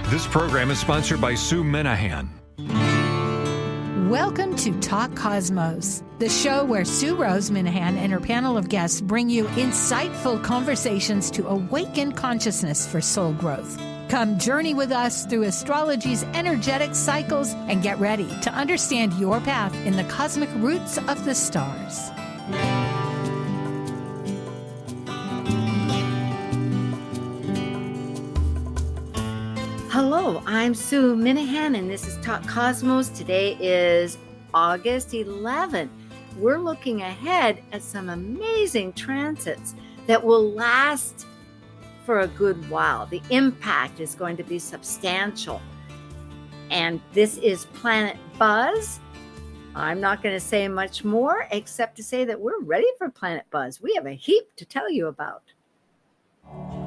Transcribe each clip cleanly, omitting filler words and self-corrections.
This program is sponsored by Sue Minahan. Welcome to Talk Cosmos, the show where Sue Rose Minahan and her panel of guests bring you insightful conversations to awaken consciousness for soul growth. Come journey with us through astrology's energetic cycles and get ready to understand your path in the cosmic roots of the stars. Hello, I'm Sue Minahan, and this is Talk Cosmos. Today is August 11th. We're looking ahead at some amazing transits that will last for a good while. The impact is going to be substantial. And this is Planet Buzz. I'm not going to say much more except to say that we're ready for Planet Buzz. We have a heap to tell you about.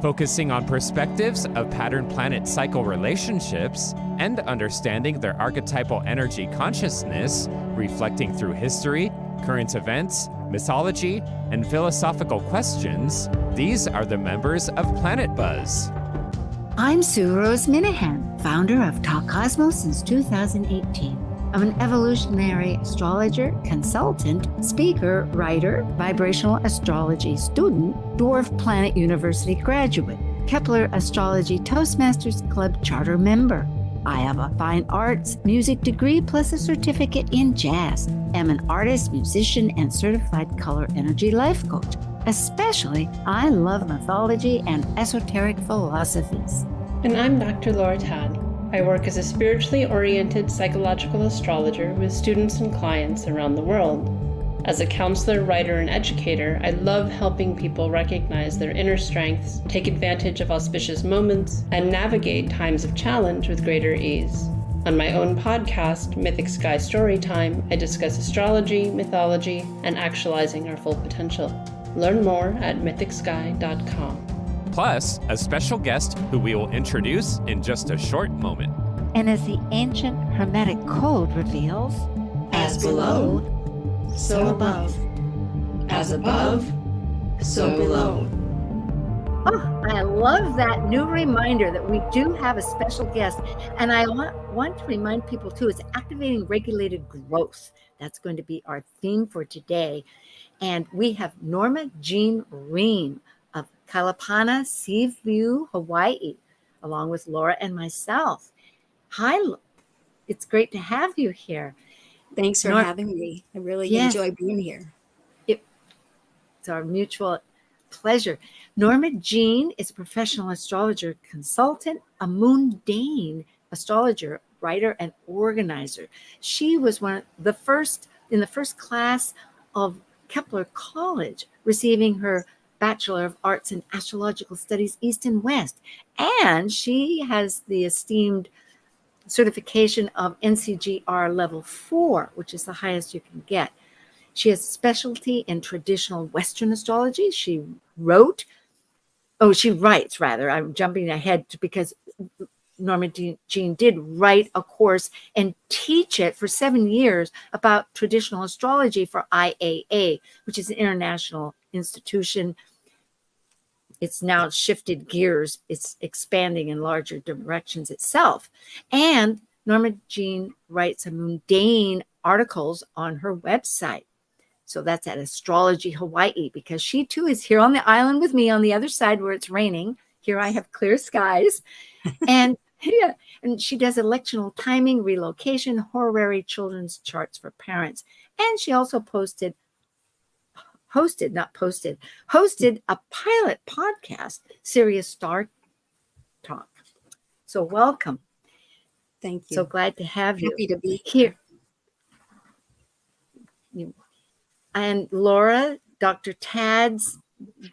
Focusing on perspectives of pattern planet cycle relationships and understanding their archetypal energy consciousness, reflecting through history, current events, mythology, and philosophical questions, these are the members of Planet Buzz. I'm Sue Rose Minahan, founder of Talk Cosmos since 2018. I'm an evolutionary astrologer, consultant, speaker, writer, vibrational astrology student, Dwarf Planet University graduate, Kepler Astrology Toastmasters Club charter member. I have a fine arts music degree plus a certificate in jazz. I'm an artist, musician, and certified color energy life coach. Especially, I love mythology and esoteric philosophies. And I'm Dr. Laura Tad. I work as a spiritually oriented psychological astrologer with students and clients around the world. As a counselor, writer, and educator, I love helping people recognize their inner strengths, take advantage of auspicious moments, and navigate times of challenge with greater ease. On my own podcast, Mythic Sky Storytime, I discuss astrology, mythology, and actualizing our full potential. Learn more at mythicsky.com. Plus, a special guest who we will introduce in just a short moment. And as the ancient Hermetic Code reveals, as below, so above. As above, so below. Oh, I love that new reminder that we do have a special guest. And I want to remind people too, it's activating regulated growth. That's going to be our theme for today. And we have Norma Jean Ream of Kalapana, Seaview, Hawaii, along with Laura and myself. Hi, it's great to have you here. Thanks for having me. I really enjoy being here. It's our mutual pleasure. Norma Jean is a professional astrologer, consultant, a mundane astrologer, writer, and organizer. She was one of the first in the first class of Kepler College, receiving her Bachelor of Arts in Astrological Studies, East and West. And she has the esteemed certification of NCGR Level 4, which is the highest you can get. She has a specialty in traditional Western astrology. She writes, I'm jumping ahead because Norma Jean did write a course and teach it for 7 years about traditional astrology for IAA, which is an international institution. It's now shifted gears. It's expanding in larger directions itself. And Norma Jean writes some mundane articles on her website. So that's at Astrology Hawaii, because she too is here on the island with me on the other side where it's raining. Here I have clear skies. And she does electional timing, relocation, horary children's charts for parents. And she also hosted a pilot podcast, Sirius Star Talk. So welcome. Thank you. So glad to have you. Happy to be here. And Laura, Dr. Tad's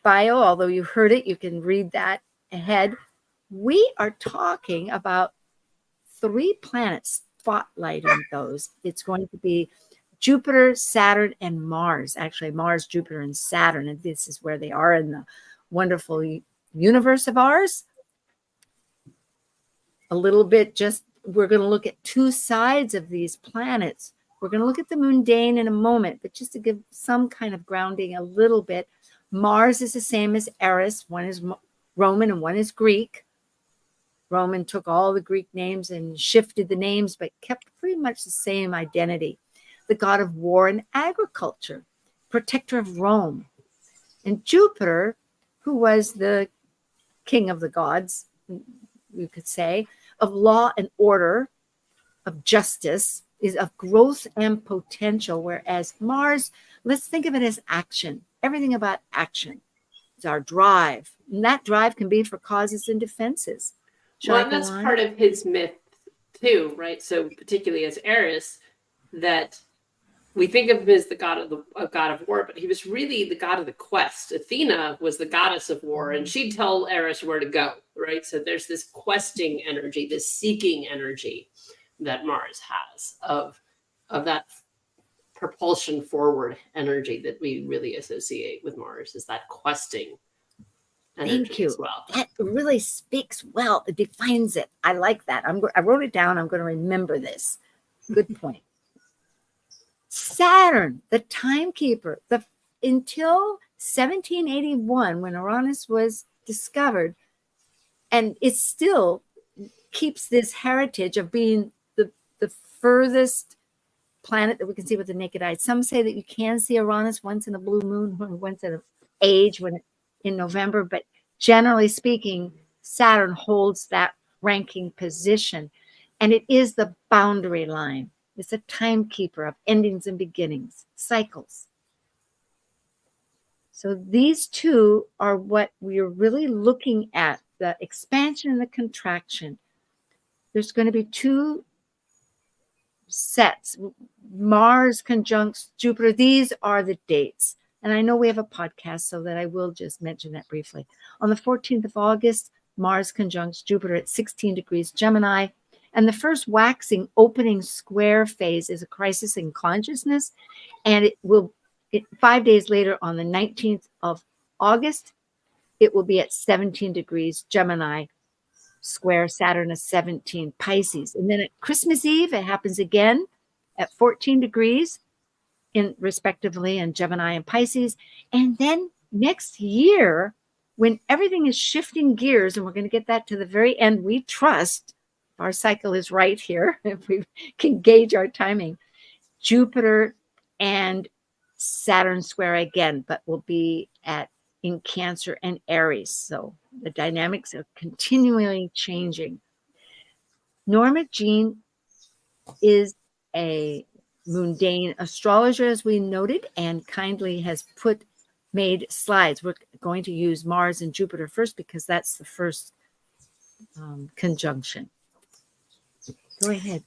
bio, although you heard it, you can read that ahead. We are talking about 3 planets, spotlighting those. It's going to be Jupiter, Saturn, and Mars. Actually, Mars, Jupiter, and Saturn. And this is where they are in the wonderful universe of ours. A little bit we're going to look at 2 sides of these planets. We're going to look at the mundane in a moment, but just to give some kind of grounding a little bit, Mars is the same as Eris. One is Roman and one is Greek. Roman took all the Greek names and shifted the names, but kept pretty much the same identity. The god of war and agriculture, protector of Rome. And Jupiter, who was the king of the gods, you could say, of law and order, of justice, is of growth and potential, whereas Mars, let's think of it as action. Everything about action. It's our drive. And that drive can be for causes and defenses. Well, and that's part of his myth too, right? So particularly as Eris, that we think of him as the god of war, but he was really the god of the quest. Athena was the goddess of war, and she'd tell Eris where to go, right? So there's this questing energy, this seeking energy that Mars has of that propulsion forward energy that we really associate with Mars, is that questing energy. Thank you. As well. That really speaks well. It defines it. I like that. I wrote it down. I'm going to remember this. Good point. Saturn, the timekeeper, until 1781, when Uranus was discovered, and it still keeps this heritage of being the furthest planet that we can see with the naked eye. Some say that you can see Uranus once in a blue moon, once in an age in November, but generally speaking, Saturn holds that ranking position, and it is the boundary line. It's a timekeeper of endings and beginnings, cycles. So these two are what we are really looking at, the expansion and the contraction. There's going to be two sets. Mars conjuncts Jupiter. These are the dates. And I know we have a podcast, so that I will just mention that briefly. On the 14th of August, Mars conjuncts Jupiter at 16 degrees Gemini. And the first waxing opening square phase is a crisis in consciousness. And 5 days later, on the 19th of August, it will be at 17 degrees Gemini, square Saturn is 17 Pisces. And then at Christmas Eve, it happens again at 14 degrees respectively in Gemini and Pisces. And then next year, when everything is shifting gears, and we're going to get that to the very end, we trust our cycle is right here, if we can gauge our timing, Jupiter and Saturn square again, but will be in Cancer and Aries. So the dynamics are continually changing. Norma Jean is a mundane astrologer, as we noted, and kindly has made slides. We're going to use Mars and Jupiter first because that's the first conjunction. Go ahead.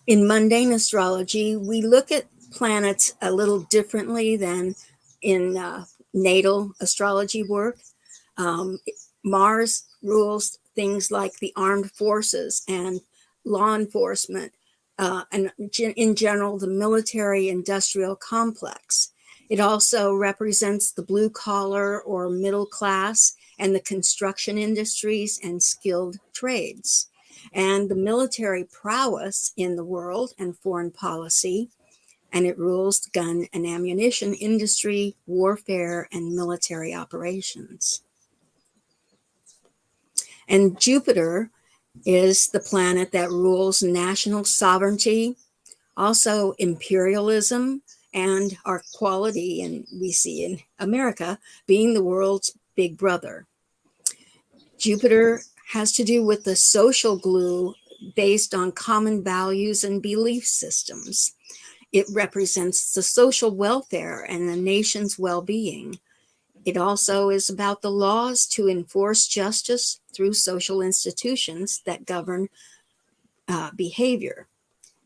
In mundane astrology, we look at planets a little differently than in natal astrology work. Mars rules things like the armed forces and law enforcement, and in general, the military industrial complex. It also represents the blue collar or middle class and the construction industries and skilled trades, and the military prowess in the world and foreign policy. And it rules the gun and ammunition industry, warfare, and military operations. And Jupiter is the planet that rules national sovereignty, also imperialism, and our quality, and we see in America, being the world's big brother. Jupiter has to do with the social glue based on common values and belief systems. It represents the social welfare and the nation's well-being. It also is about the laws to enforce justice through social institutions that govern behavior.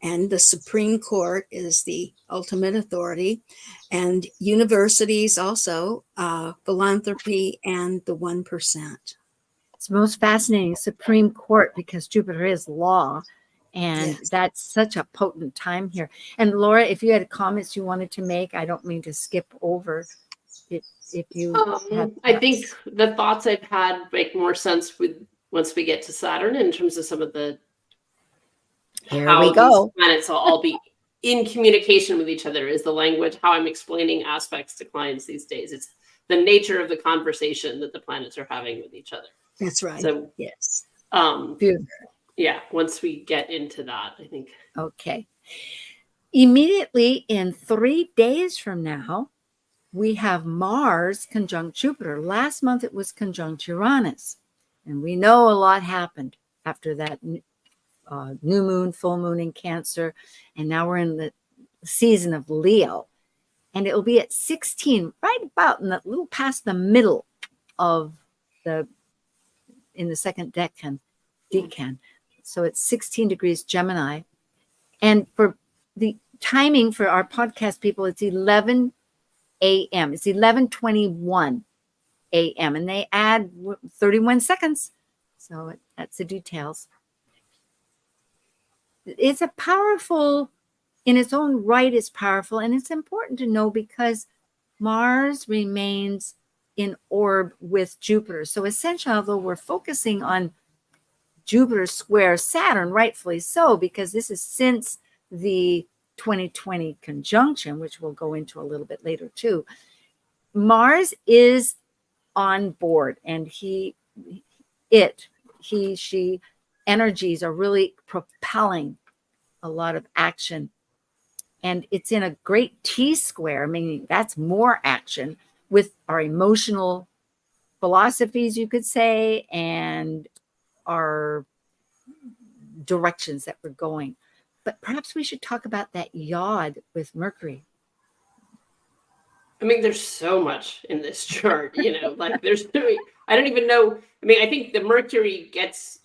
And the Supreme Court is the ultimate authority. And universities also, philanthropy, and the 1%. It's most fascinating, Supreme Court, because Jupiter is law. And yes, that's such a potent time here. And Laura, if you had comments you wanted to make, I don't mean to skip over it. If you I think the thoughts I've had make more sense once we get to Saturn in terms of some of the Here we go. These planets will all be in communication with each other is the language, how I'm explaining aspects to clients these days. It's the nature of the conversation that the planets are having with each other. That's right. So yes, Beautiful. Yeah, once we get into that, I think. Okay. Immediately in 3 days from now, we have Mars conjunct Jupiter. Last month it was conjunct Uranus. And we know a lot happened after that new moon, full moon in Cancer. And now we're in the season of Leo. And it will be at 16, right about in the little past the middle of in the second decan. So it's 16 degrees Gemini. And for the timing for our podcast people, it's 11 a.m. It's 11:21 a.m. And they add 31 seconds. So that's the details. It's a powerful, in its own right, it's powerful. And it's important to know because Mars remains in orb with Jupiter. So essentially, although we're focusing on Jupiter square Saturn, rightfully so, because this is since the 2020 conjunction, which we'll go into a little bit later too. Mars is on board, and she energies are really propelling a lot of action. And it's in a great T square, meaning that's more action with our emotional philosophies, you could say, and our directions that we're going. But perhaps we should talk about that yod with Mercury. I mean, there's so much in this chart, like I don't even know. I mean, I think the Mercury gets,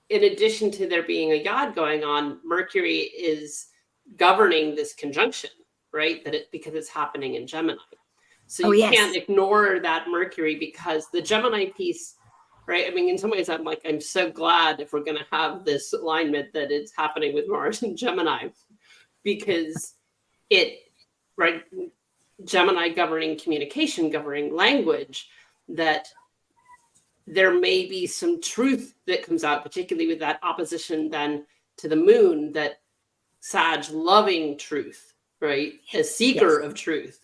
in addition to there being a yod going on, Mercury is governing this conjunction, right? Because it's happening in Gemini. So you can't ignore that Mercury, because the Gemini piece, right? I mean, in some ways, I'm so glad if we're going to have this alignment that it's happening with Mars and Gemini, because Gemini governing communication, governing language, that there may be some truth that comes out, particularly with that opposition then to the moon, that Sag loving truth, right? A seeker of truth,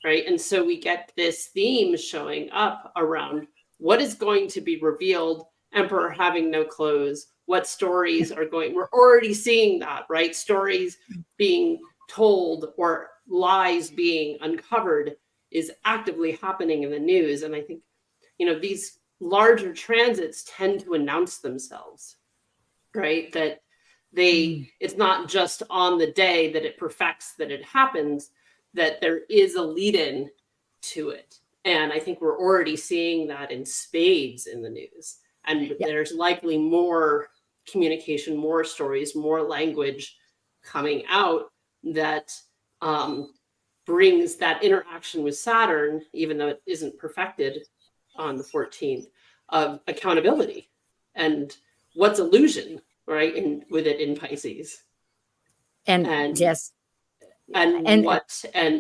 right? And so we get this theme showing up around what is going to be revealed, Emperor having no clothes, what stories are going, we're already seeing that, right? Stories being told or lies being uncovered is actively happening in the news. And I think, these larger transits tend to announce themselves, right? That it's not just on the day that it perfects, that it happens, that there is a lead-in to it. And I think we're already seeing that in spades in the news. And there's likely more communication, more stories, more language coming out that brings that interaction with Saturn, even though it isn't perfected on the 14th, of accountability and what's illusion, right? And with it in Pisces. And yes. And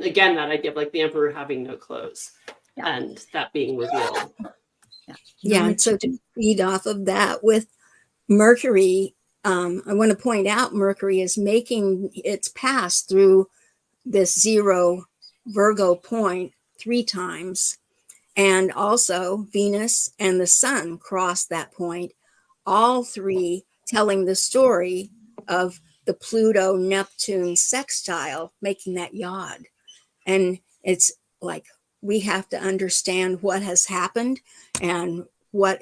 again, that idea of like the Emperor having no clothes and that being revealed. Yeah. And so to feed off of that with Mercury, I want to point out Mercury is making its pass through this 0 Virgo point 3 times. And also Venus and the Sun cross that point, all 3 telling the story of the Pluto-Neptune sextile, making that yod. And it's like we have to understand what has happened and what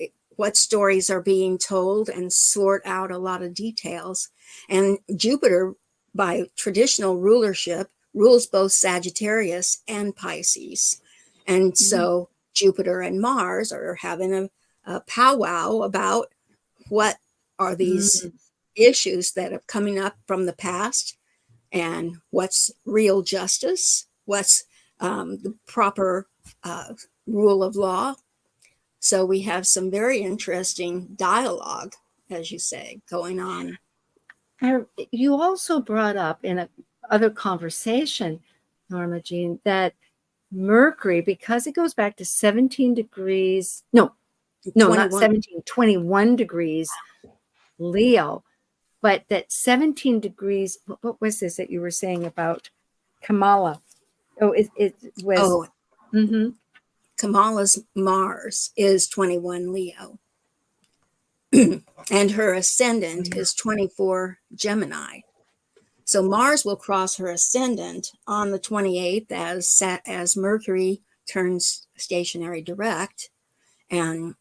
stories are being told and sort out a lot of details. And Jupiter, by traditional rulership, rules both Sagittarius and Pisces. And so Jupiter and Mars are having a powwow about what are these issues that are coming up from the past and what's real justice, what's the proper rule of law. So we have some very interesting dialogue, as you say, going on. You also brought up in other conversation, Norma Jean, that Mercury, because it goes back to 17 degrees, no, 21. Not 17, 21 degrees Leo, but that 17 degrees, what was this that you were saying about Kamala? Oh, it was. Kamala's Mars is 21 Leo. and her ascendant is 24 Gemini. So Mars will cross her ascendant on the 28th as Mercury turns stationary direct. And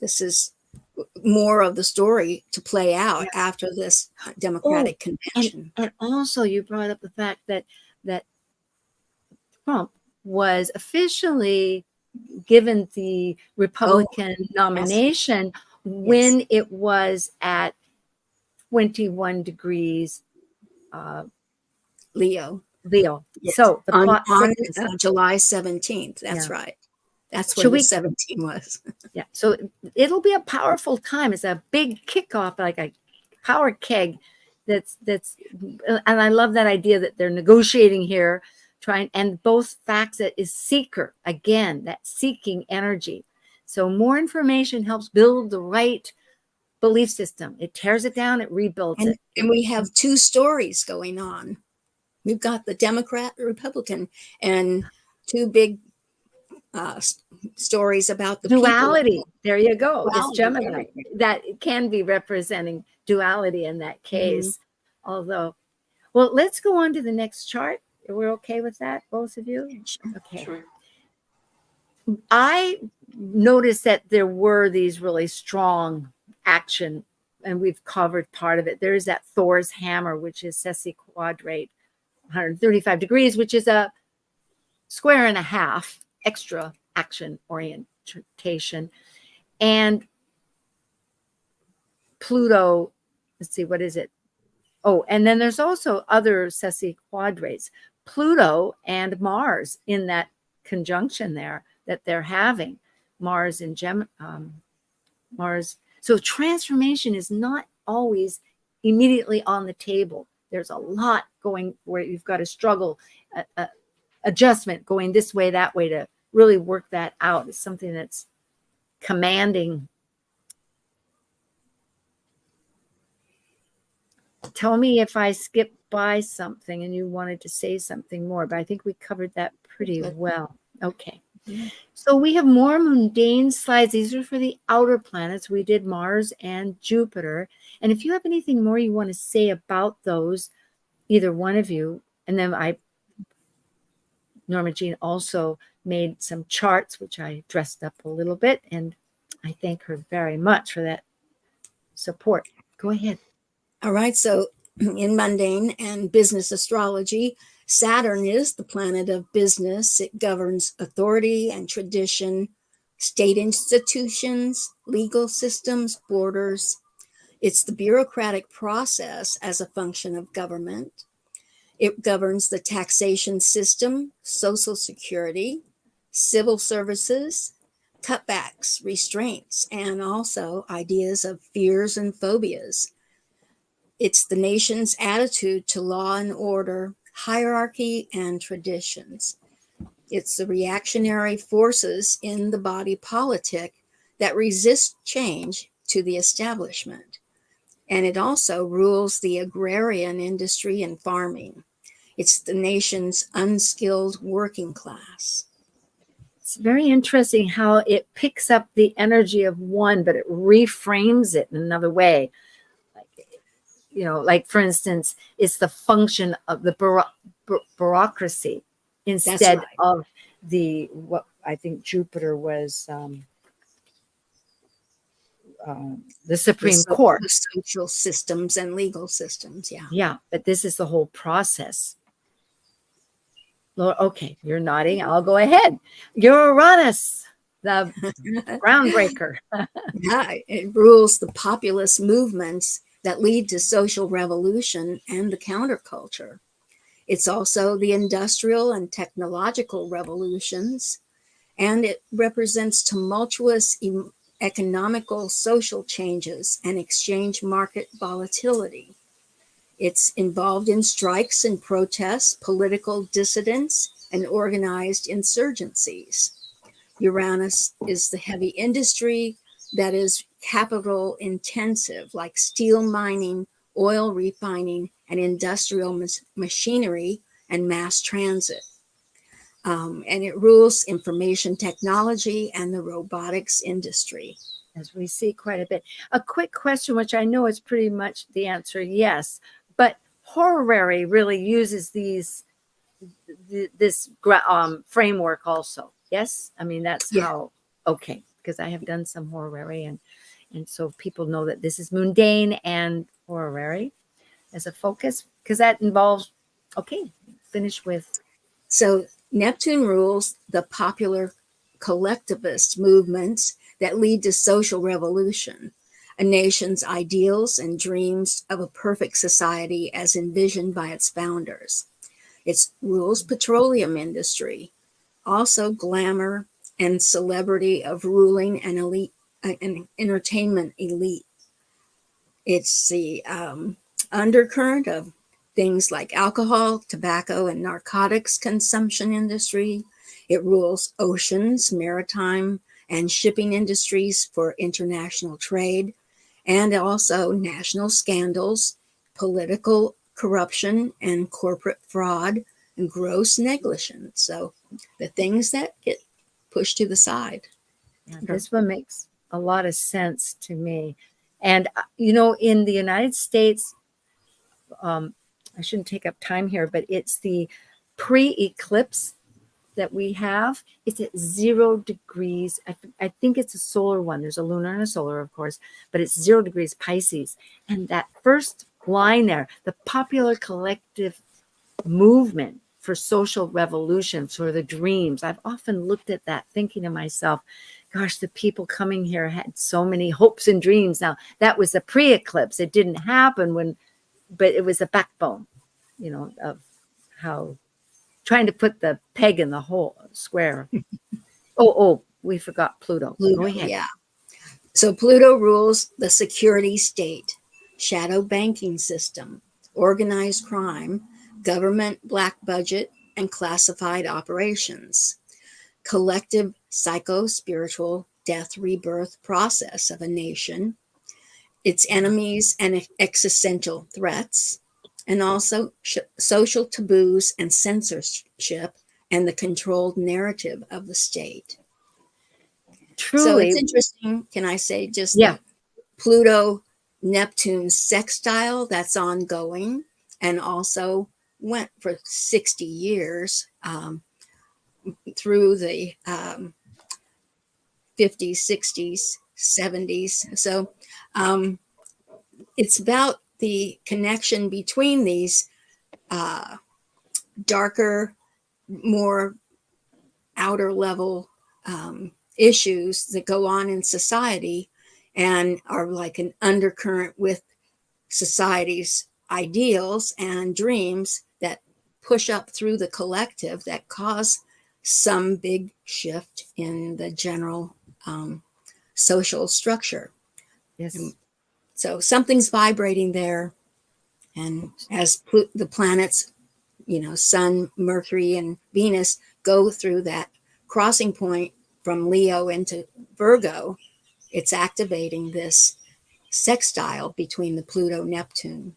this is more of the story to play out after this Democratic convention. And also you brought up the fact that Trump was officially given the Republican nomination when it was at 21 degrees Leo. Yes. So the on July 17th. That's right. That's when the 17 was. Yeah. So it'll be a powerful time. It's a big kickoff, like a power keg. That's and I love that idea that they're negotiating here, and both facts that is seeker, again, that seeking energy. So more information helps build the right belief system. It tears it down, it rebuilds it. And we have two stories going on. We've got the Democrat, Republican, and two big stories about the duality. People. There you go. Duality. This Gemini that can be representing duality in that case. Although, well, let's go on to the next chart. We're okay with that, both of you? Okay. Sure. I noticed that there were these really strong action, and we've covered part of it. There's that Thor's hammer, which is sesquiquadrate 135 degrees, which is a square and a half extra action orientation. And Pluto, let's see, what is it? Oh, and then there's also other sesquiquadrates, Pluto and Mars in that conjunction there that they're having. Mars and Mars. So transformation is not always immediately on the table. There's a lot going where you've got to struggle, adjustment going this way, that way to really work that out. It's something that's commanding. Tell me if I skipped by something and you wanted to say something more, but I think we covered that pretty well. Okay. So we have more mundane slides. These are for the outer planets. We did Mars and Jupiter. And if you have anything more you want to say about those, either one of you, and then Norma Jean also made some charts, which I dressed up a little bit, and I thank her very much for that support. Go ahead. All right. So in mundane and business astrology, Saturn is the planet of business. It governs authority and tradition, state institutions, legal systems, borders. It's the bureaucratic process as a function of government. It governs the taxation system, social security, civil services, cutbacks, restraints, and also ideas of fears and phobias. It's the nation's attitude to law and order, hierarchy, and traditions. It's the reactionary forces in the body politic that resist change to the establishment. And it also rules the agrarian industry and farming. It's the nation's unskilled working class. It's very interesting how it picks up the energy of one, but it reframes it in another way. Like for instance, it's the function of the bureaucracy instead of what I think Jupiter was the Supreme Court. The social systems and legal systems, yeah. Yeah, but this is the whole process. Lord, okay, you're nodding. I'll go ahead. Uranus, the groundbreaker. Yeah, it rules the populist movements that lead to social revolution and the counterculture. It's also the industrial and technological revolutions, and it represents tumultuous economical, social changes and exchange market volatility. It's involved in strikes and protests, political dissidents, and organized insurgencies. Uranus is the heavy industry that is capital intensive, like steel mining, oil refining, and industrial machinery and mass transit. And it rules information technology and the robotics industry. as we see quite a bit. A quick question, which I know is pretty much the answer, yes, but horary really uses this framework also. Yes, I mean that's how. Okay, because I have done some horary, and so people know that this is mundane and horary as a focus, because that involves. Okay, finish with. So Neptune rules the popular collectivist movements that lead to social revolution, a nation's ideals and dreams of a perfect society as envisioned by its founders. It rules petroleum industry, also glamour and celebrity of ruling and elite and entertainment elite. It's the undercurrent of things like alcohol, tobacco, and narcotics consumption industry. It rules oceans, maritime, and shipping industries for international trade, and also national scandals, political corruption, and corporate fraud, and gross negligence. So the things that get pushed to the side. Yeah, this one makes a lot of sense to me. And, you know, in the United States, I shouldn't take up time here, but it's the pre-eclipse that we have. It's at 0 degrees. I think it's a solar one. There's a lunar and a solar, of course, but it's 0 degrees Pisces. And that first line there, the popular collective movement for social revolution, for the dreams. I've often looked at that thinking to myself, gosh, the people coming here had so many hopes and dreams. Now, that was a pre-eclipse. It didn't happen but it was a backbone, you know, of how trying to put the peg in the hole square. We forgot Pluto. Go ahead. Yeah. So Pluto rules the security state, shadow banking system, organized crime, government black budget, and classified operations, collective psycho-spiritual death rebirth process of a nation, its enemies and existential threats, and also social taboos and censorship and the controlled narrative of the state. Truly. So it's interesting, can I say just the Pluto-Neptune sextile that's ongoing and also went for 60 years through the 50s, 60s, 70s. So it's about the connection between these darker, more outer level issues that go on in society and are like an undercurrent with society's ideals and dreams that push up through the collective that cause some big shift in the general social structure. Yes. So something's vibrating there. And as the planets, you know, Sun, Mercury, and Venus go through that crossing point from Leo into Virgo, it's activating this sextile between the Pluto-Neptune.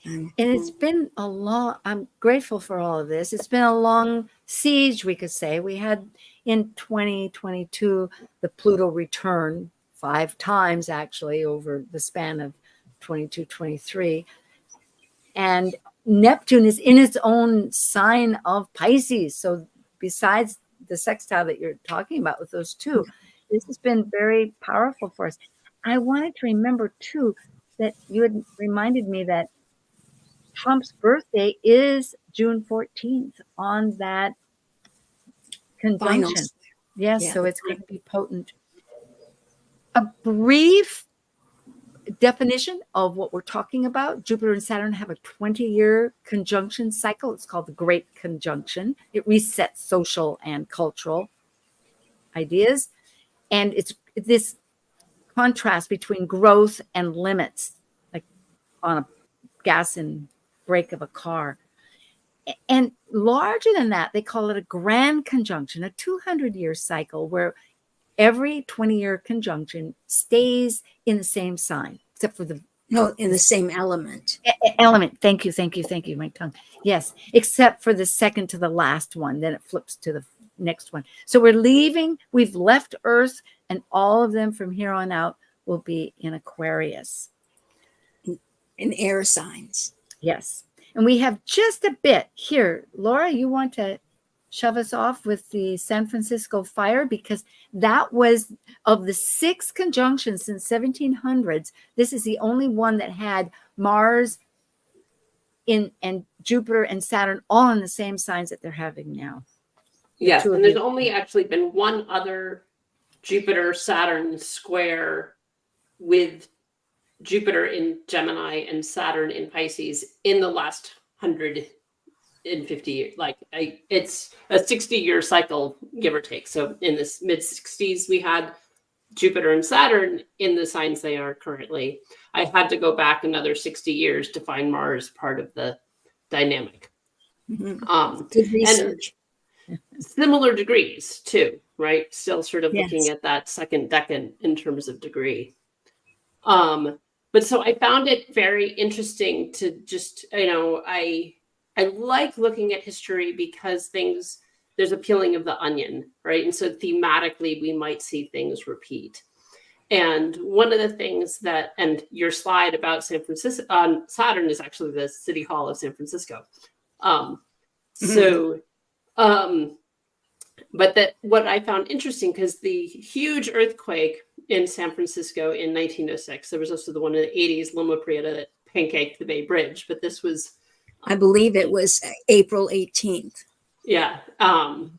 And it's been a long, I'm grateful for all of this. It's been a long siege, we could say. We had in 2022, the Pluto return 5 times actually over the span of 22, 23. And Neptune is in its own sign of Pisces. So besides the sextile that you're talking about with those two, this has been very powerful for us. I wanted to remember too that you had reminded me that Trump's birthday is June 14th on that conjunction. Finals. Yes, Yeah. so it's going to be potent. A brief definition of what we're talking about. Jupiter and Saturn have a 20-year conjunction cycle. It's called the Great Conjunction. It resets social and cultural ideas. And it's this contrast between growth and limits, like on a gas and brake of a car. And larger than that, they call it a grand conjunction, a 200-year cycle where every 20-year conjunction stays in the same sign, except for in the same element. Element. Thank you. My tongue. Yes, except for the second to the last one. Then it flips to the next one. So we've left Earth and all of them from here on out will be in Aquarius. In air signs. Yes. And we have just a bit here. Laura, you want to shove us off with the San Francisco fire? Because that was, of the 6 conjunctions since 1700s, this is the only one that had Mars and Jupiter and Saturn all in the same signs that they're having now. Yes, two of and there's you. only actually been one other Jupiter Saturn square with Jupiter in Gemini and Saturn in Pisces in the last 150 years. Like it's a 60-year cycle, give or take. So in the mid 60s, we had Jupiter and Saturn in the signs they are currently. I had to go back another 60 years to find Mars part of the dynamic. Good research. Similar degrees too, right? Still sort of Yes. looking at that second decan in terms of degree. But so I found it very interesting to just, I like looking at history because there's a peeling of the onion, right? And so thematically, we might see things repeat. And one of the things that, and your slide about San Francisco, Saturn is actually the City Hall of San Francisco. But that what I found interesting, because the huge earthquake in San Francisco in 1906, there was also the one in the 80s, Loma Prieta, that pancaked the Bay Bridge. But this was, I believe it was April 18th. yeah. And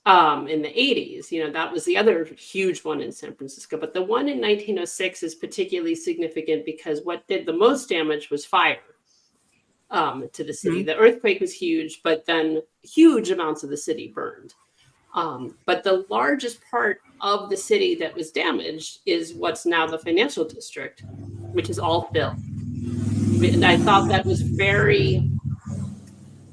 in the 80s, that was the other huge one in San Francisco. But the one in 1906 is particularly significant because what did the most damage was fire. To the city. The earthquake was huge, but then huge amounts of the city burned. But the largest part of the city that was damaged is what's now the financial district, which is all filled. And I thought that was very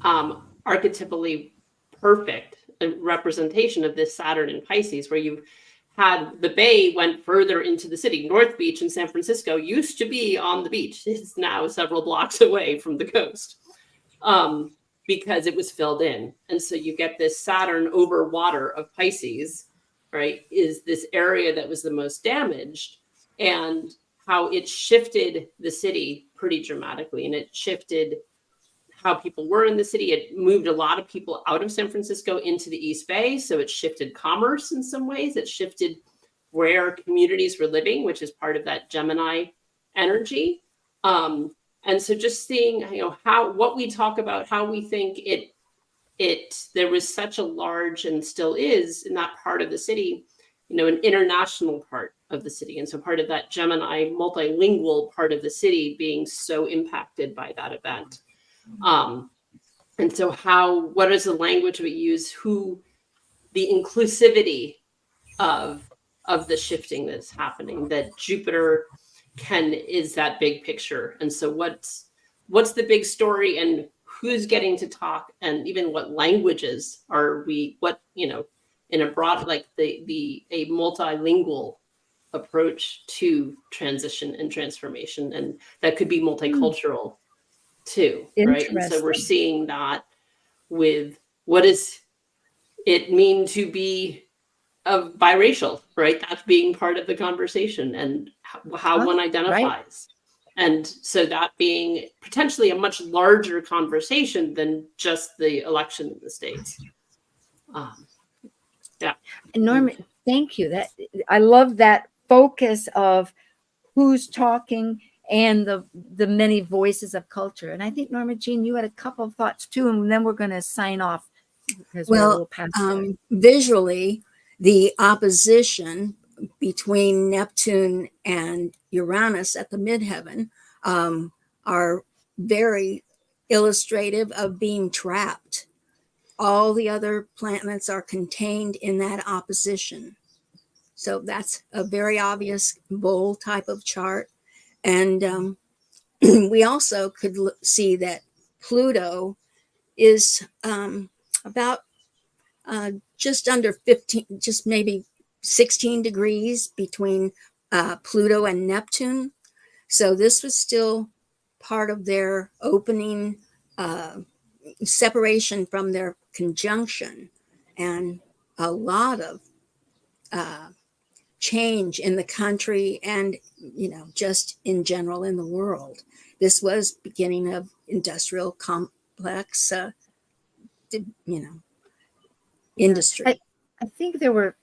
archetypally perfect representation of this Saturn in Pisces, where you had the bay went further into the city. North Beach in San Francisco used to be on the beach. It's now several blocks away from the coast because it was filled in. And so you get this Saturn over water of Pisces, right, is this area that was the most damaged, and how it shifted the city pretty dramatically. And it shifted how people were in the city. It moved a lot of people out of San Francisco into the East Bay. So it shifted commerce in some ways. It shifted where communities were living, which is part of that Gemini energy. And so just seeing, what we talk about, how we think there was such a large, and still is in that part of the city, an international part of the city. And so part of that Gemini multilingual part of the city being so impacted by that event. And so what is the language we use, the inclusivity of the shifting that's happening, that Jupiter is that big picture. And so what's the big story, and who's getting to talk, and even what languages are we, in a broad, like a multilingual approach to transition and transformation. And that could be multicultural too, right? And so we're seeing that with what does it mean to be biracial, right? That's being part of the conversation, and how one identifies. Right. And so that being potentially a much larger conversation than just the election in the States. Yeah. Norma, thank you. I love that focus of who's talking and the many voices of culture. And I think, Norma Jean, you had a couple of thoughts too, and then we're going to sign off. Because visually, the opposition between Neptune and Uranus at the midheaven are very illustrative of being trapped. All the other planets are contained in that opposition. So that's a very obvious bull type of chart. And we also could see that Pluto is about just under 15, just maybe 16 degrees between Pluto and Neptune. So this was still part of their opening separation from their conjunction. And a lot of change in the country and, just in general in the world. This was beginning of industrial complex, industry. I think there were,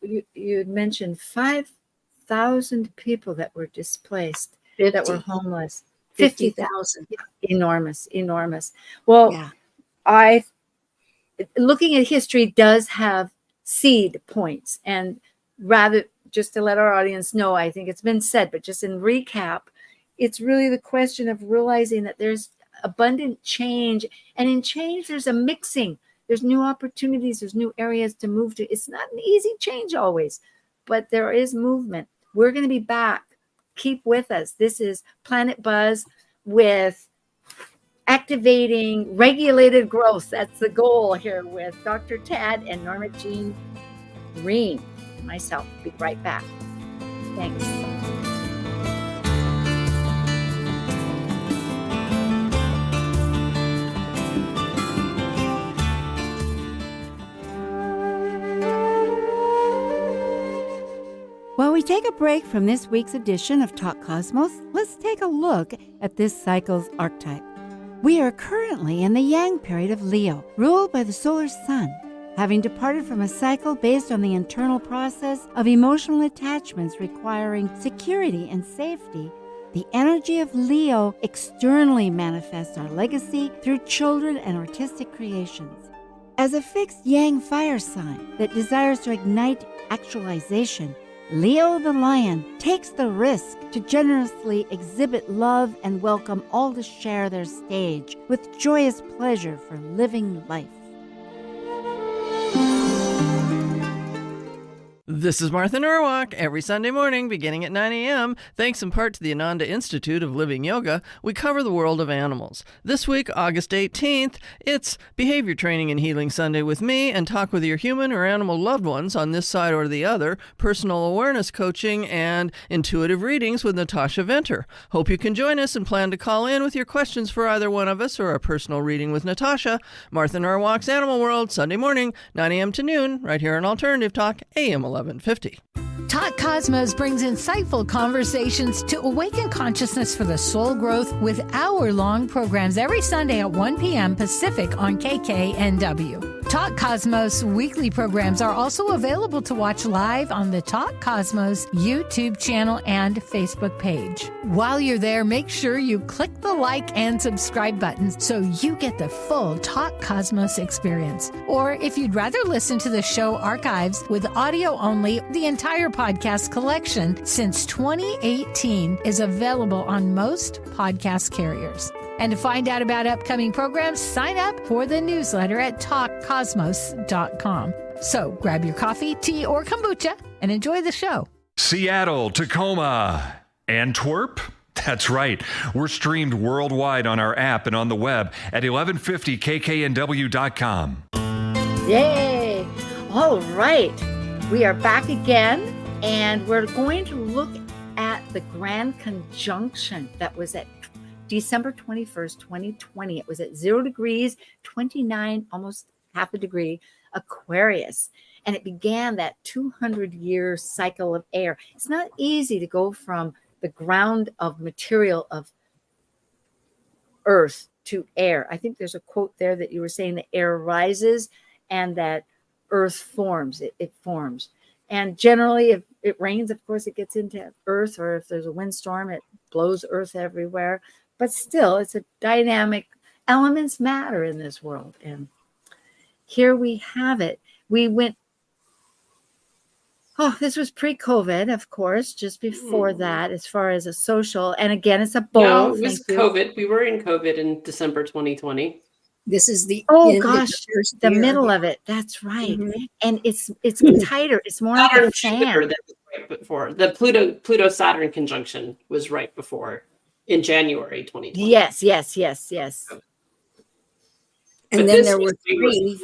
you had mentioned 5,000 people that were displaced, 50. that were homeless. 50,000. Enormous. Well, Yeah. Looking at history does have seed points. And rather, just to let our audience know, I think it's been said, but just in recap, it's really the question of realizing that there's abundant change. And in change, there's a mixing. There's new opportunities. There's new areas to move to. It's not an easy change always, but there is movement. We're going to be back. Keep with us. This is Planet Buzz with activating regulated growth. That's the goal here with Dr. Tad and Norma Jean Ream. Myself. Be right back. Thanks. While we take a break from this week's edition of Talk Cosmos, let's take a look at this cycle's archetype. We are currently in the Yang period of Leo, ruled by the solar sun. Having departed from a cycle based on the internal process of emotional attachments requiring security and safety, the energy of Leo externally manifests our legacy through children and artistic creations. As a fixed Yang fire sign that desires to ignite actualization, Leo the lion takes the risk to generously exhibit love and welcome all to share their stage with joyous pleasure for living life. This is Martha Norwalk. Every Sunday morning, beginning at 9 a.m., thanks in part to the Ananda Institute of Living Yoga, we cover the world of animals. This week, August 18th, it's Behavior Training and Healing Sunday with me, and talk with your human or animal loved ones on this side or the other, personal awareness coaching, and intuitive readings with Natasha Venter. Hope you can join us and plan to call in with your questions for either one of us or a personal reading with Natasha. Martha Norwalk's Animal World, Sunday morning, 9 a.m. to noon, right here on Alternative Talk, AM 1150. Talk Cosmos brings insightful conversations to awaken consciousness for the soul growth with hour-long programs every Sunday at 1 p.m. Pacific on KKNW. Talk Cosmos weekly programs are also available to watch live on the Talk Cosmos YouTube channel and Facebook page. While you're there, make sure you click the like and subscribe buttons so you get the full Talk Cosmos experience. Or if you'd rather listen to the show archives with audio only, the entire podcast collection since 2018 is available on most podcast carriers. And to find out about upcoming programs, sign up for the newsletter at talkcosmos.com. So grab your coffee, tea, or kombucha and enjoy the show. Seattle, Tacoma, Antwerp. That's right. We're streamed worldwide on our app and on the web at 1150kknw.com. Yay! All right. We are back again, and we're going to look at the grand conjunction that was at December 21st, 2020. It was at 0 degrees, 29, almost half a degree, Aquarius. And it began that 200-year cycle of air. It's not easy to go from the ground of material of earth to air. I think there's a quote there that you were saying the air rises and that earth forms. It forms. And generally, if it rains, of course, it gets into earth, or if there's a windstorm, it blows earth everywhere. But still, it's a dynamic. Elements matter in this world. And here we have it. We went, this was pre-COVID, of course, just before that, as far as a social. And again, it's a both. No, it was COVID. We were in COVID in December 2020. This is the the middle of it. That's right. Mm-hmm. And it's tighter. It's more like a fan. That was right before. The Pluto Saturn conjunction was right before, in January 2020. Yes. And then there were 3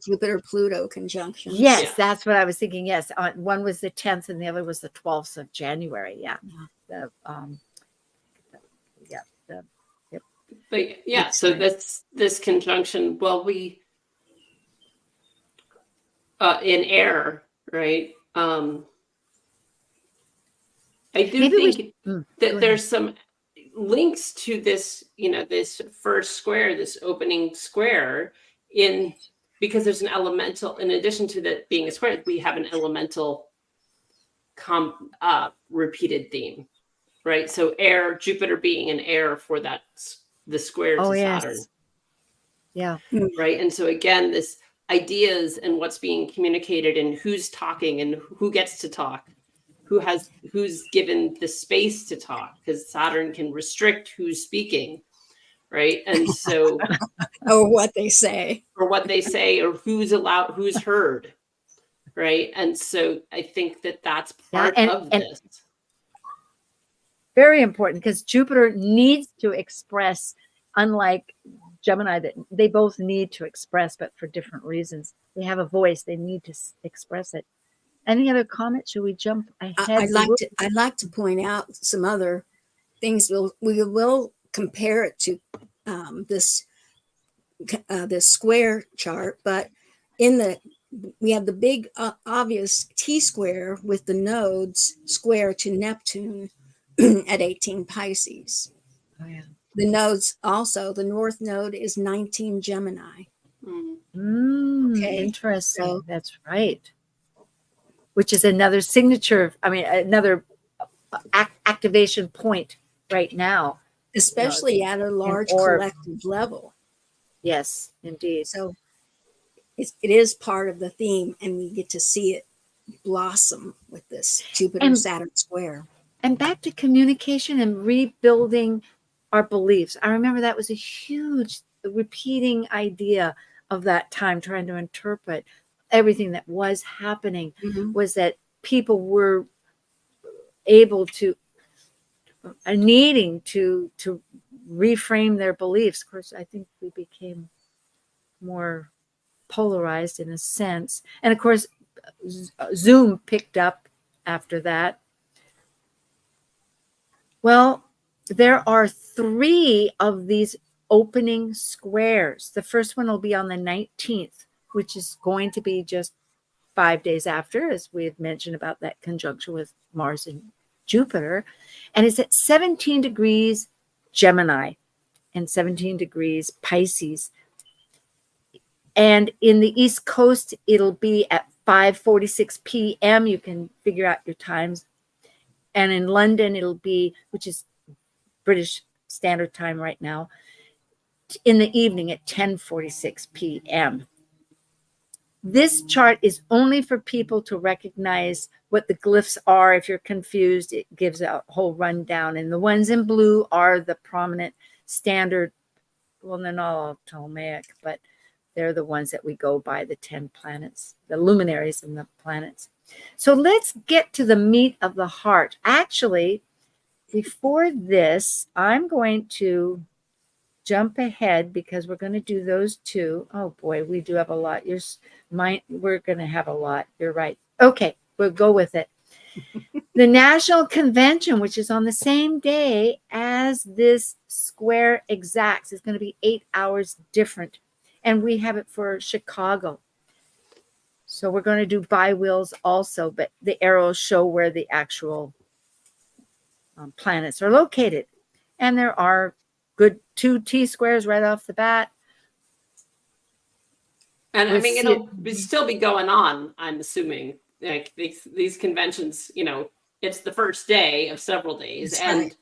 Jupiter-Pluto conjunctions. Yes, that's what I was thinking. Yes, one was the 10th and the other was the 12th of January. Yeah. But yeah, so this conjunction, well, we in air, right? I do Maybe think go that ahead. there's some links to this, this first square, this opening square because there's an elemental, in addition to that being a square, we have an elemental repeated theme, right? So air, Jupiter being an air for the square to Saturn. Yeah. Right. And so again, this ideas and what's being communicated and who's talking and who gets to talk, who's given the space to talk, because Saturn can restrict who's speaking. Right. And so or what they say, or who's heard. Right. And so I think that's part of this. Very important, because Jupiter needs to express, unlike Gemini, that they both need to express, but for different reasons. They have a voice, they need to express it. Any other comments? Should we jump ahead? I'd like to point out some other things. We will compare it to this square chart, but we have the big obvious T square with the nodes square to Neptune at 18 Pisces. Oh yeah. The nodes also, the north node is 19 Gemini. Okay. Interesting. So, that's right. Which is another signature, another activation point right now. Especially at a large collective level. Yes, indeed. So it is part of the theme, and we get to see it blossom with this Jupiter-Saturn square. And back to communication and rebuilding our beliefs. I remember that was a huge repeating idea of that time, trying to interpret everything that was happening, was that people were able to, needing to reframe their beliefs. Of course, I think we became more polarized in a sense. And of course, Zoom picked up after that. Well, there are 3 of these opening squares. The first one will be on the 19th, which is going to be just 5 days after, as we had mentioned about that conjunction with Mars and Jupiter. And it's at 17 degrees Gemini and 17 degrees Pisces. And in the East Coast, it'll be at 5:46 p.m. You can figure out your times. And in London, it'll be, which is British Standard Time right now, in the evening at 10:46 p.m. This chart is only for people to recognize what the glyphs are. If you're confused, it gives a whole rundown. And the ones in blue are the prominent standard. Well, they're not all Ptolemaic, but they're the ones that we go by, the 10 planets, the luminaries and the planets. So let's get to the meat of the heart. Actually, before this, I'm going to jump ahead because we're going to do those 2. Oh boy, we do have a lot. We're going to have a lot. You're right. Okay, we'll go with it. The National Convention, which is on the same day as this square exacts, is going to be 8 hours different. And we have it for Chicago. So we're going to do bi-wheels also, but the arrows show where the actual planets are located. And there are good 2 T-squares right off the bat. And it'll still be going on, I'm assuming. Like these conventions, it's the first day of several days. And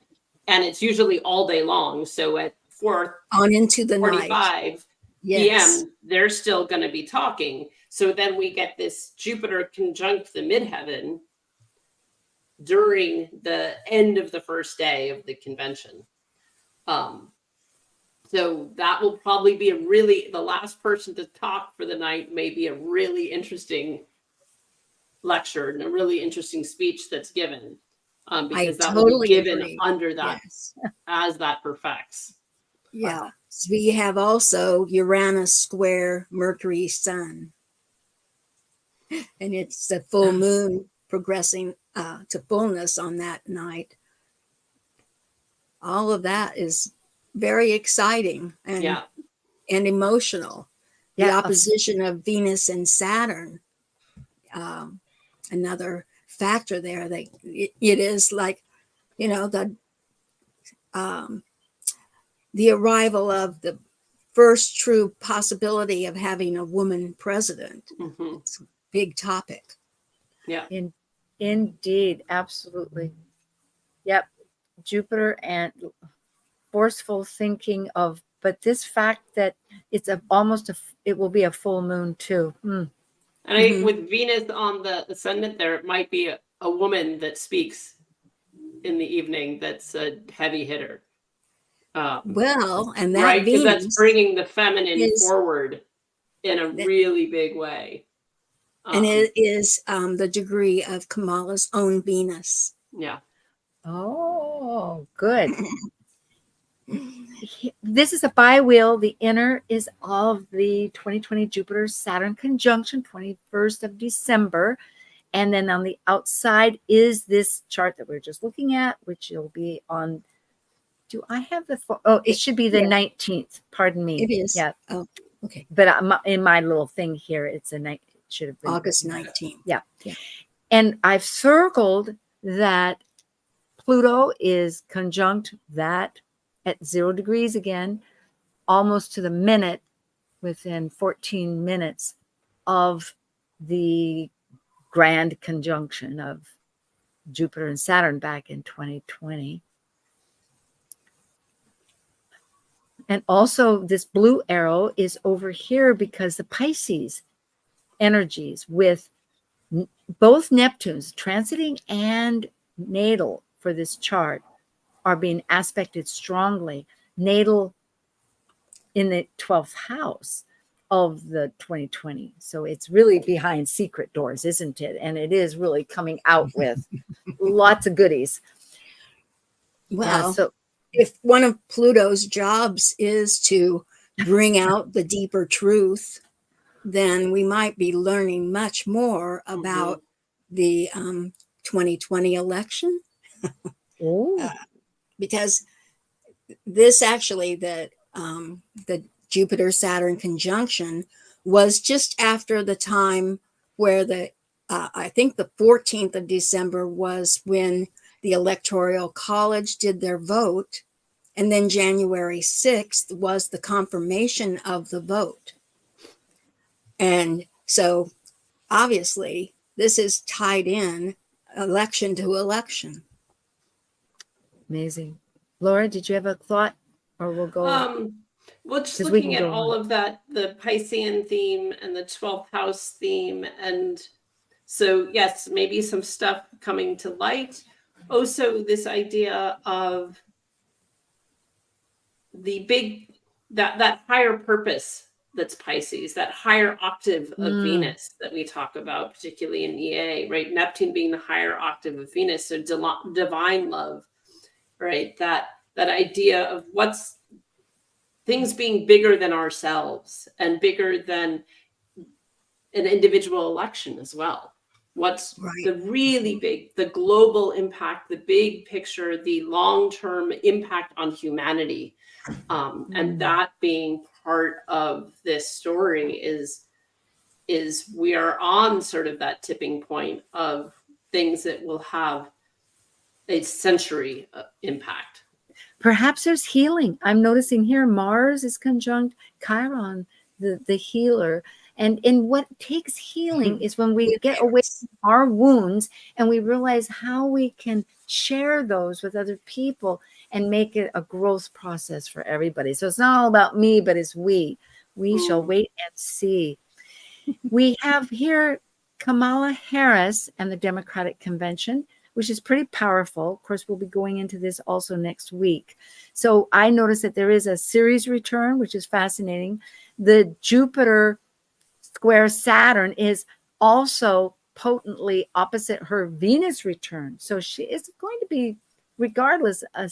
it's usually all day long. So at 4 on into the 45 night. p.m., they're still going to be talking. So then we get this Jupiter conjunct the midheaven during the end of the first day of the convention. So that will probably be the last person to talk for the night may be a really interesting lecture and a really interesting speech that's given. Because that will be given under that as that perfects. Yeah. Wow. So we have also Uranus square Mercury Sun. And it's a full moon progressing to fullness on that night. All of that is very exciting and emotional. The opposition of Venus and Saturn another factor there. That it is like, the arrival of the first true possibility of having a woman president. Mm-hmm. It's a big topic. Yeah. Indeed, absolutely. Yep. Jupiter and forceful thinking of, but this fact that it's it will be a full moon too. And Mhm. with Venus on the ascendant there, it might be a woman that speaks in the evening that's a heavy hitter. Well, and that right, because Venus that's bringing the feminine is- forward in a really big way. and it is the degree of Kamala's own Venus. Yeah. Oh, good. This is a bi-wheel. The inner is of the 2020 Jupiter Saturn conjunction, 21st of December. And then on the outside is this chart that we're just looking at, which will be on. Do I have the? It should be the 19th. Pardon me. It is. Yeah. Oh, okay. But in my little thing here, it's a night. It should have been August 19th. Yeah. And I've circled that Pluto is conjunct that at 0 degrees again, almost to the minute, within 14 minutes of the grand conjunction of Jupiter and Saturn back in 2020. And also this blue arrow is over here because the Pisces energies with both Neptunes transiting and natal for this chart are being aspected strongly. Natal in the 12th house of the 2020. So it's really behind secret doors, isn't it? And it is really coming out with lots of goodies. Well, if one of Pluto's jobs is to bring out the deeper truth, then we might be learning much more about the 2020 election. Because this actually, the Jupiter-Saturn conjunction was just after the time where I think the 14th of December was when the Electoral College did their vote. And then January 6th was the confirmation of the vote. And so obviously this is tied in election to election. Amazing. Laura, did you have a thought, or we'll go? Well, just looking at all of that, the Piscean theme and the 12th house theme. And so, yes, maybe some stuff coming to light. Also, this idea of the big, that higher purpose that's Pisces, that higher octave of Venus that we talk about, particularly in EA, right? Neptune being the higher octave of Venus, so divine love, right? That idea of what's things being bigger than ourselves and bigger than an individual election as well. What's the really big, the global impact, the big picture, the long-term impact on humanity. And that being part of this story is we are on sort of that tipping point of things that will have a century impact. Perhaps there's healing. I'm noticing here Mars is conjunct Chiron, the healer. And what takes healing is when we get away from our wounds and we realize how we can share those with other people and make it a growth process for everybody. So it's not all about me, but it's we. We shall wait and see. We have here Kamala Harris and the Democratic Convention, which is pretty powerful. Of course, we'll be going into this also next week. So I noticed that there is a Ceres return, which is fascinating. The Jupiter square Saturn is also potently opposite her Venus return. So she is going to be, regardless, a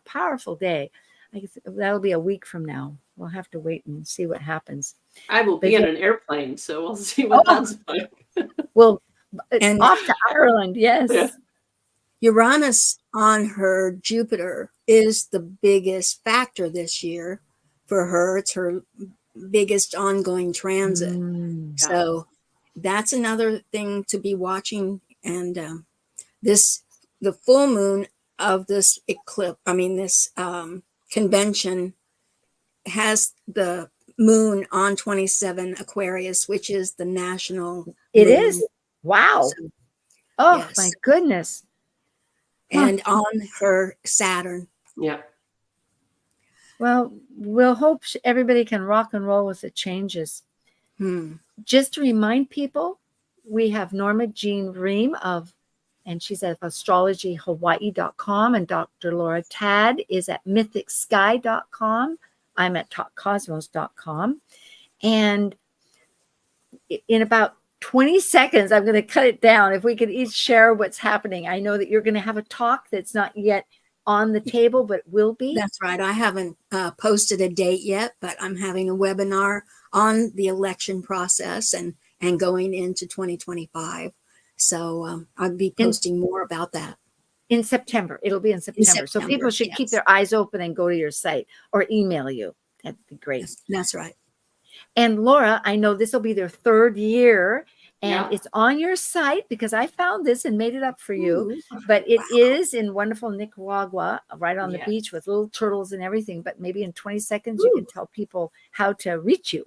powerful day. I guess that'll be a week from now. We'll have to wait and see what happens. I will be on an airplane, so we'll see what that's like. Well, and off to Ireland, yes. Yeah. Uranus on her Jupiter is the biggest factor this year for her. It's her biggest ongoing transit. So that's another thing to be watching. And the full moon of this eclipse, this convention has the moon on 27 Aquarius, which is the national. It moon. is. Wow. So, Oh, yes. my goodness. And on her Saturn. Yeah. Well, we'll hope everybody can rock and roll with the changes. Just to remind people, we have Norma Jean Ream and she's at astrologyhawaii.com, and Dr. Laura Tad is at mythicsky.com. I'm at talkcosmos.com. And in about 20 seconds, I'm going to cut it down. If we could each share what's happening. I know that you're going to have a talk that's not yet on the table, but will be. That's right. I haven't posted a date yet, but I'm having a webinar on the election process and going into 2025. So I'll be posting more about that. In September. It'll be in September. So people should keep their eyes open and go to your site or email you. That'd be great. Yes, that's right. And Laura, I know this will be their 3rd year, and Yeah. it's on your site because I found this and made it up for you. But it is in wonderful Nicaragua, right on the beach with little turtles and everything. But maybe in 20 seconds, you can tell people how to reach you.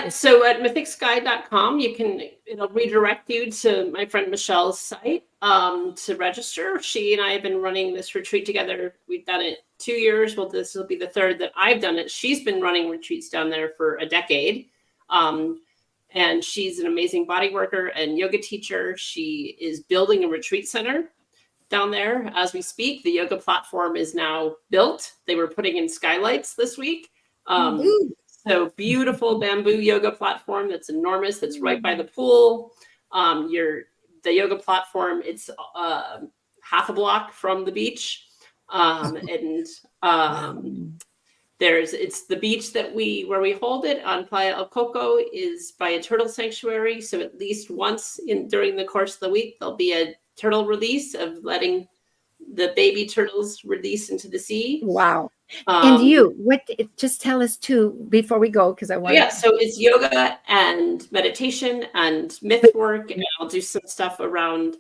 So at mythicsky.com, it'll redirect you to my friend Michelle's site to register. She and I have been running this retreat together. We've done it 2 years. Well, this will be the 3rd that I've done it. She's been running retreats down there for a decade. And she's an amazing body worker and yoga teacher. She is building a retreat center down there as we speak. The yoga platform is now built. They were putting in skylights this week. So beautiful bamboo yoga platform that's enormous. That's right by the pool. The yoga platform, it's half a block from the beach. It's the beach where we hold it on Playa El Coco is by a turtle sanctuary. So at least once during the course of the week, there'll be a turtle release of letting the baby turtles release into the sea. Wow. And just tell us too, before we go, because I want so it's yoga and meditation and myth work. And I'll do some stuff around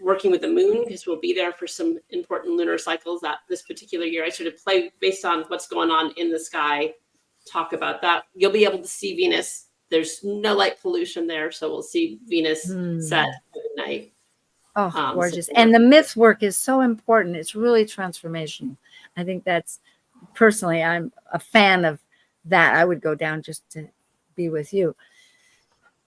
working with the moon because we'll be there for some important lunar cycles that this particular year. I sort of play based on what's going on in the sky, talk about that. You'll be able to see Venus. There's no light pollution there, so we'll see Venus set at night. Oh, gorgeous. And the myth work is so important. It's really transformational. I think that's, personally, I'm a fan of that. I would go down just to be with you.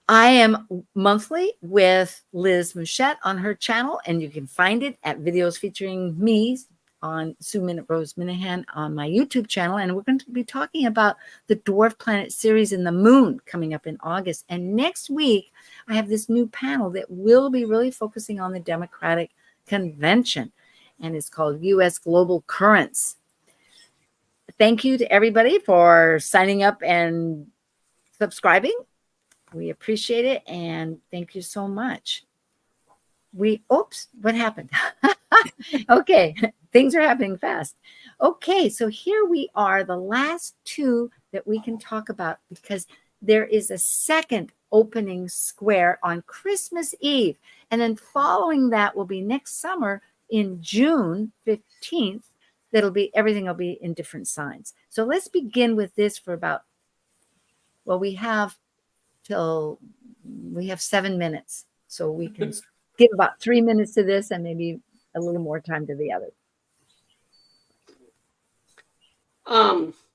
I am monthly with Liz Mouchette on her channel, and you can find it at videos featuring me on Sue Minahan on my YouTube channel. And we're going to be talking about the Dwarf Planet series and the moon coming up in August. And next week, I have this new panel that will be really focusing on the Democratic Convention, and it's called U.S. Global Currents. Thank you to everybody for signing up and subscribing. We appreciate it, and thank you so much. What happened? Okay, things are happening fast. Okay, so here we are, the last 2 that we can talk about, because there is a second opening square on Christmas Eve. And then following that will be next summer in June 15th. Everything will be in different signs. So let's begin with this for we have 7 minutes. So we can give about 3 minutes to this and maybe a little more time to the other.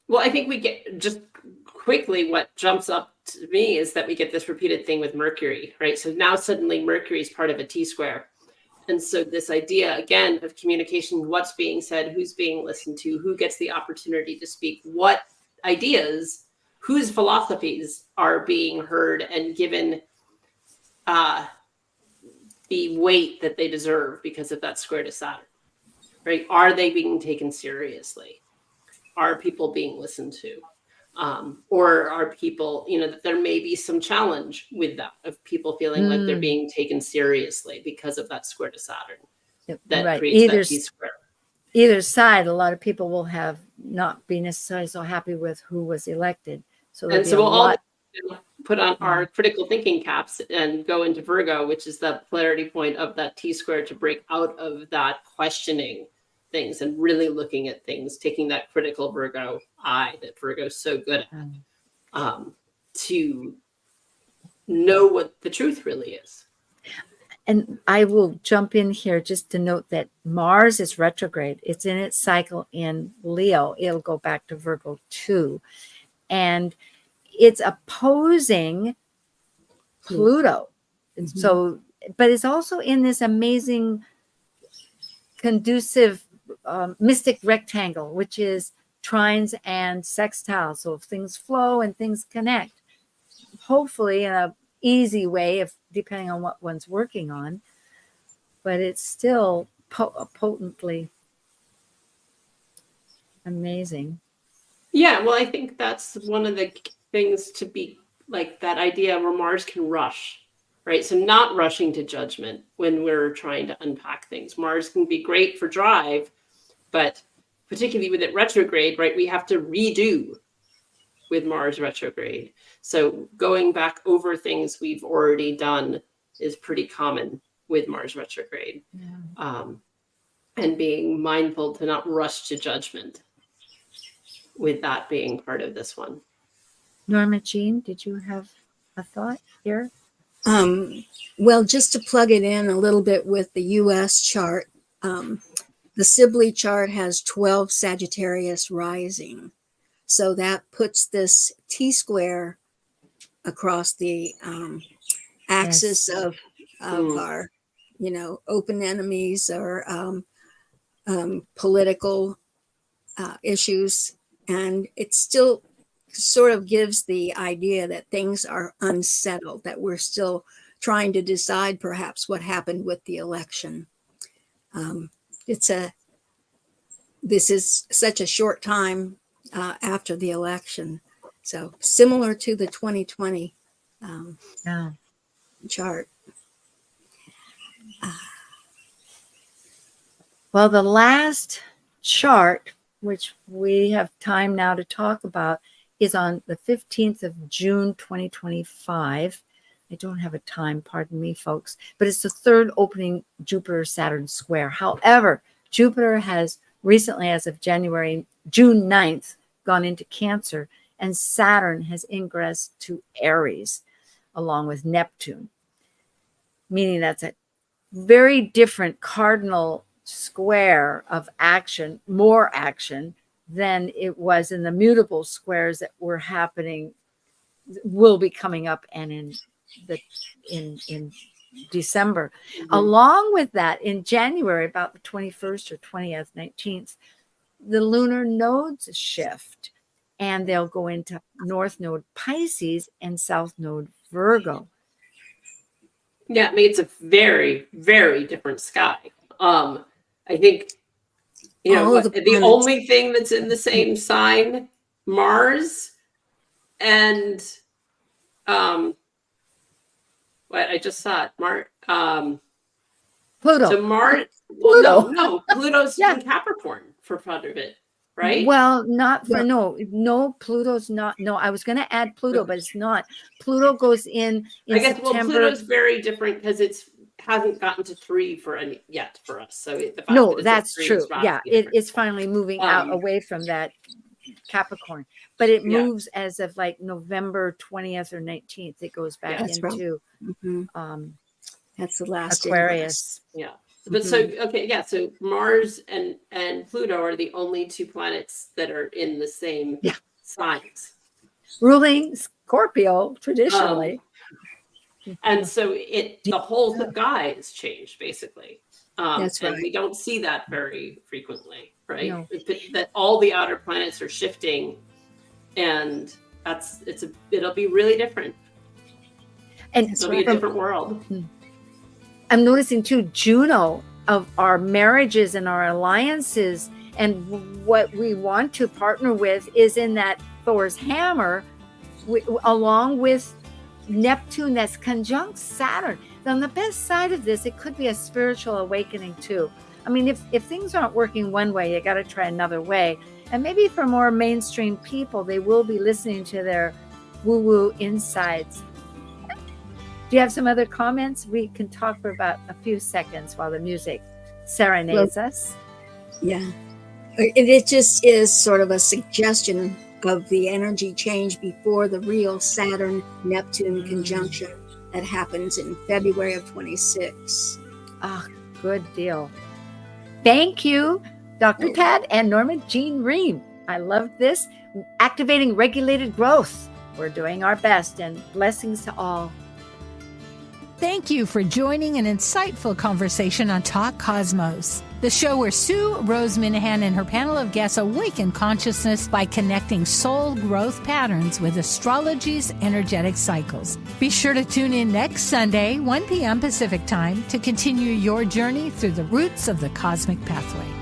Well, I think we get just quickly what jumps up to me is that we get this repeated thing with Mercury, right? So now suddenly Mercury is part of a T-square. And so this idea, again, of communication, what's being said, who's being listened to, who gets the opportunity to speak, what ideas, whose philosophies are being heard and given the weight that they deserve because of that square to Saturn, right? Are they being taken seriously? Are people being listened to? Or are people, that there may be some challenge with that of people feeling like they're being taken seriously because of that square to Saturn that creates that T-square. Either side, a lot of people will have not be necessarily so happy with who was elected. So we'll all put on our critical thinking caps and go into Virgo, which is the polarity point of that T square, to break out of that questioning things and really looking at things, taking that critical Virgo eye that Virgo's so good at, to know what the truth really is. And I will jump in here just to note that Mars is retrograde. It's in its cycle in Leo. It'll go back to Virgo too. And it's opposing Pluto. Mm-hmm. So, but it's also in this amazing conducive mystic rectangle, which is trines and sextiles. So if things flow and things connect, hopefully in a easy way, if depending on what one's working on, but it's still potently amazing. Yeah, well, I think that's one of the things to be like that idea where Mars can rush, right? So not rushing to judgment when we're trying to unpack things. Mars can be great for drive, but particularly with it retrograde, right? We have to redo with Mars retrograde. So going back over things we've already done is pretty common with Mars retrograde. Yeah. And being mindful to not rush to judgment, with that being part of this one. Norma Jean, did you have a thought here? Well, just to plug it in a little bit with the U.S. chart, the Sibley chart has 12 Sagittarius rising. So that puts this T-square across the axis of our, open enemies or political issues. And it still sort of gives the idea that things are unsettled, that we're still trying to decide perhaps what happened with the election. This is such a short time after the election. So similar to the 2020 chart. Well, the last chart, which we have time now to talk about, is on the 15th of June, 2025. I don't have a time, pardon me, folks, but it's the third opening Jupiter-Saturn square. However, Jupiter has recently, as of June 9th, gone into Cancer, and Saturn has ingressed to Aries, along with Neptune, meaning that's a very different cardinal square of action, more action than it was in the mutable squares that were happening, will be coming up, and in December. Mm-hmm. Along with that, in January, about the 21st or 20th, 19th, the lunar nodes shift, and they'll go into North Node Pisces and South Node Virgo. Yeah, I mean, it's a very, very different sky. I think, the only thing that's in the same sign, Mars and I just saw it. Pluto. So Mars. Well, no, Pluto's in Capricorn for part of it, right? Well, not for no. Pluto's not. No, I was going to add Pluto, but it's not. Pluto goes in I guess. September. Well, Pluto's very different because hasn't gotten to 3 for any yet for us. So that's true. Yeah, it's finally moving out away from that Capricorn, but it moves as of like November 20th or 19th. It goes back into that's the last Aquarius. Yeah, but so Mars and Pluto are the only two planets that are in the same signs, ruling Scorpio traditionally. And so the whole sky has changed basically. That's right. And we don't see that very frequently, right? No. That all the outer planets are shifting, and it'll be really different. And it'll be a different world. I'm noticing too, Juno, of our marriages and our alliances and what we want to partner with, is in that Thor's hammer, along with Neptune that's conjunct Saturn. On the best side of this, it could be a spiritual awakening too. I mean, if things aren't working one way, you got to try another way. And maybe for more mainstream people, they will be listening to their woo-woo insides. Do you have some other comments? We can talk for about a few seconds while the music serenades us. Yeah. It just is sort of a suggestion of the energy change before the real Saturn-Neptune conjunction that happens in February of 26. Ah, good deal. Thank you, Dr. Tad and Norma Jean Ream. I love this. Activating regulated growth. We're doing our best, and blessings to all. Thank you for joining an insightful conversation on Talk Cosmos, the show where Sue Minahan and her panel of guests awaken consciousness by connecting soul growth patterns with astrology's energetic cycles. Be sure to tune in next Sunday, 1 p.m. Pacific Time, to continue your journey through the roots of the cosmic pathway.